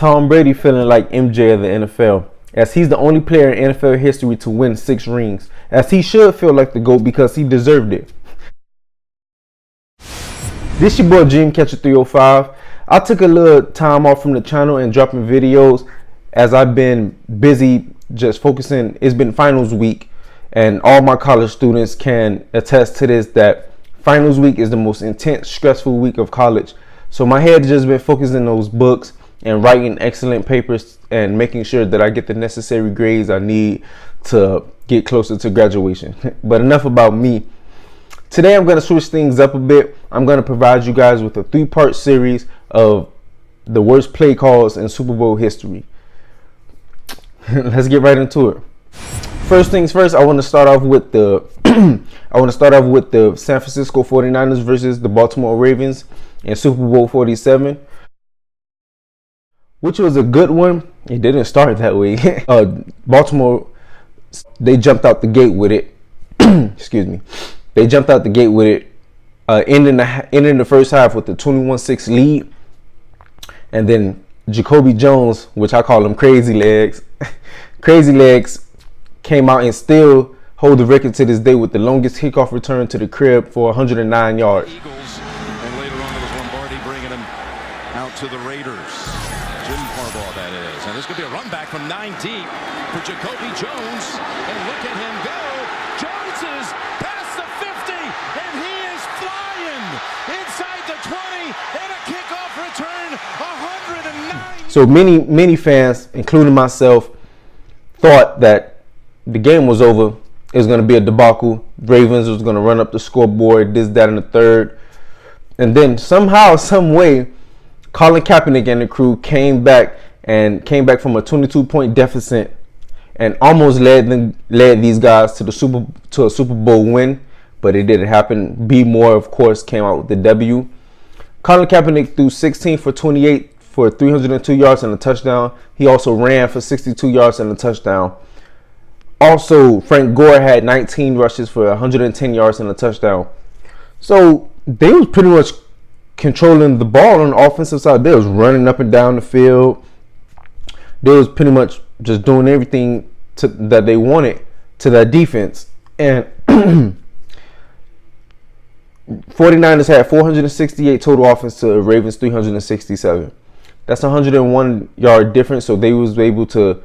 Tom Brady feeling like MJ of the NFL, as he's the only player in NFL history to win 6 rings, as he should feel like the GOAT because he deserved it. This your boy Dreamcatcher 305. I took a little time off from the channel and dropping videos as I've been busy just focusing. It's been finals week, and all my college students can attest to this, that finals week is the most intense, stressful week of college. So my head just been focusing on those books and writing excellent papers and making sure that I get the necessary grades I need to get closer to graduation. But enough about me. Today I'm going to switch things up a bit. I'm going to provide you guys with a 3-part series of the worst play calls in Super Bowl history. Let's get right into it. First things first, I want to start off with the San Francisco 49ers versus the Baltimore Ravens in Super Bowl 47, which was a good one. It didn't start that way. Baltimore, they jumped out the gate with it. Excuse me. They jumped out the gate with it, ending the first half with the 21-6 lead. And then Jacoby Jones, which I call him Crazy Legs, Crazy Legs came out and still hold the record to this day with the longest kickoff return to the crib for 109 yards. Eagles, and later on it was Lombardi bringing him out to the Raiders. Jim Harbaugh, that is. And there's going to be a run back from 9 deep for Jacoby Jones. And look at him go. Jones is past the 50, and he is flying inside the 20, and a kickoff return, 109. So many fans, including myself, thought that the game was over. It was going to be a debacle. Ravens was going to run up the scoreboard, this, that, and the third. And then somehow, some way, Colin Kaepernick and the crew came back from a 22-point deficit and almost led these guys to a Super Bowl win, but it didn't happen. B. Moore, of course, came out with the W. Colin Kaepernick threw 16 for 28 for 302 yards and a touchdown. He also ran for 62 yards and a touchdown. Also, Frank Gore had 19 rushes for 110 yards and a touchdown. So they was pretty much controlling the ball on the offensive side. They was running up and down the field. They was pretty much just doing everything that they wanted to that defense. And 49ers had 468 total offense to Ravens 367. That's a 101-yard difference. So they was able to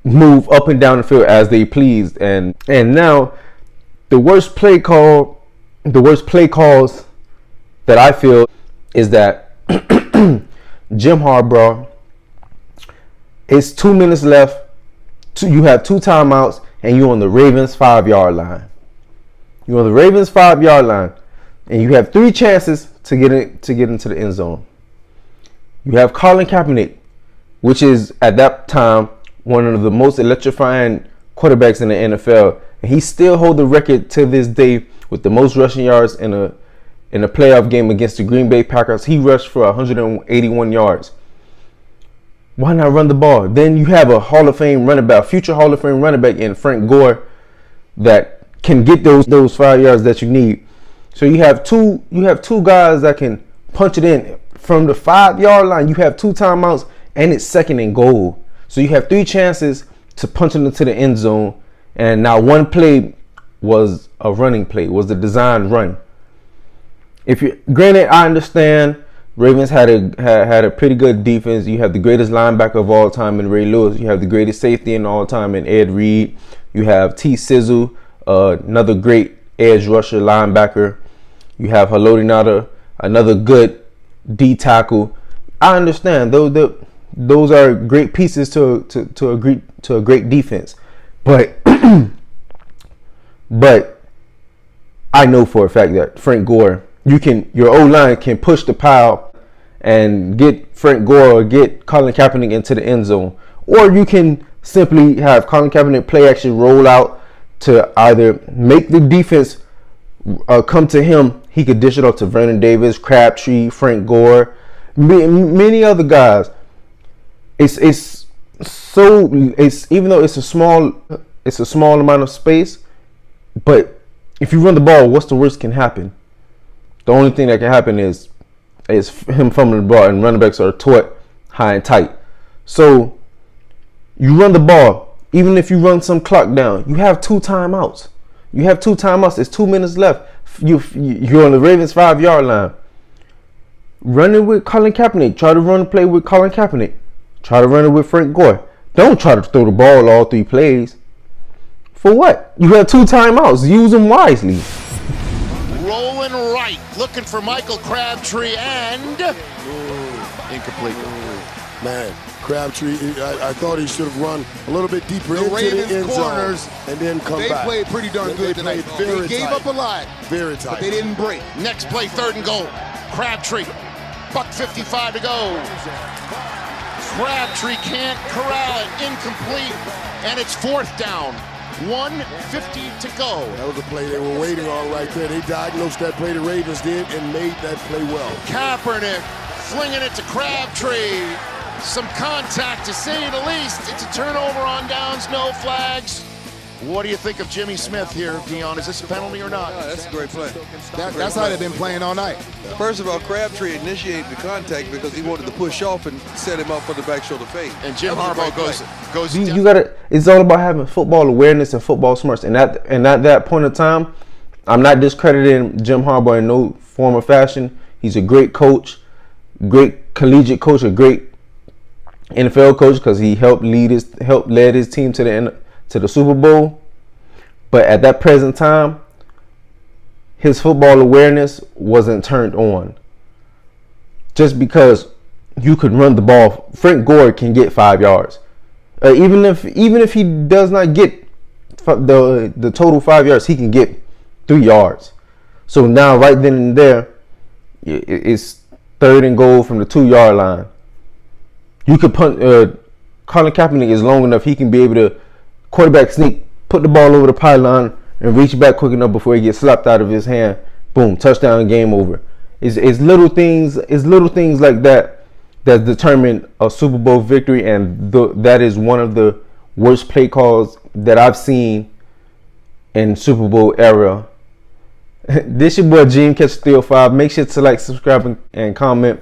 move up and down the field as they pleased. And now the worst play calls that I feel is that Jim Harbaugh, it's 2 minutes left. You have 2 timeouts and you're on the Ravens 5-yard line. You're on the Ravens 5-yard line and you have 3 chances to get into the end zone. You have Colin Kaepernick, which is at that time one of the most electrifying quarterbacks in the NFL, and he still holds the record to this day with the most rushing yards in a playoff game against the Green Bay Packers. He rushed for 181 yards. Why not run the ball? Then you have a Hall of Fame running back, future Hall of Fame running back in Frank Gore, that can get those 5 yards that you need. So you have two guys that can punch it in from the 5-yard line. You have 2 timeouts and it's 2nd and goal. So you have 3 chances to punch it into the end zone, and now 1 play was a running play, was the designed run. Granted, I understand Ravens had a pretty good defense. You have the greatest linebacker of all time in Ray Lewis. You have the greatest safety in all time in Ed Reed. You have T. Sizzle, another great edge rusher linebacker. You have Haloti Ngata, another good D tackle. I understand those are great pieces to a great defense, but I know for a fact that Frank Gore, your O-line can push the pile and get Frank Gore or get Colin Kaepernick into the end zone, or you can simply have Colin Kaepernick play action roll out to either make the defense come to him. He could dish it off to Vernon Davis, Crabtree, Frank Gore, many other guys. It's even though it's a small amount of space, but if you run the ball, what's the worst can happen? The only thing that can happen is him fumbling the ball, and running backs are taught high and tight. So you run the ball. Even if you run some clock down, you have 2 timeouts. It's 2 minutes left. You're on the Ravens 5-yard line. Run it with Colin Kaepernick. Try to run the play with Colin Kaepernick. Try to run it with Frank Gore. Don't try to throw the ball all 3 plays. For what? You have 2 timeouts. Use them wisely. Rolling right, looking for Michael Crabtree, and incomplete. Man, Crabtree, I thought he should have run a little bit deeper into Ravens the end corners, zone and then come they back. played pretty darn good tonight. They gave up a lot, very tight. but they didn't break. Next play, 3rd and goal. Crabtree, $1:55 to go. Crabtree can't corral it, incomplete, and it's 4th down. 1:50 to go. That was a play they were waiting on right there. They diagnosed that play, the Ravens did, and made that play well. Kaepernick flinging it to Crabtree. Some contact to say the least. It's a turnover on downs, no flags. What do you think of Jimmy Smith here, Dion? Is this a penalty or not? Oh, that's a great play. That's how they've been playing all night. First of all, Crabtree initiated the contact because he wanted to push off and set him up for the back shoulder fade. And Jim That was a Harbaugh great goes play. You gotta. It's all about having football awareness and football smarts. And at that point in time, I'm not discrediting Jim Harbaugh in no form or fashion. He's a great coach, great collegiate coach, a great NFL coach because he helped led his team to the Super Bowl. But at that present time, his football awareness wasn't turned on. Just because you could run the ball, Frank Gore can get 5 yards. Even if he does not get the total 5 yards, he can get 3 yards. So now right then and there, it's 3rd and goal from the 2-yard line. You could punt. Colin Kaepernick is long enough; he can be able to quarterback sneak, put the ball over the pylon, and reach back quick enough before he gets slapped out of his hand. Boom, touchdown, game over. It's little things like that that determine a Super Bowl victory, and that is one of the worst play calls that I've seen in Super Bowl era. This your boy Gene Catch Steel 5. Make sure to like, subscribe, and comment.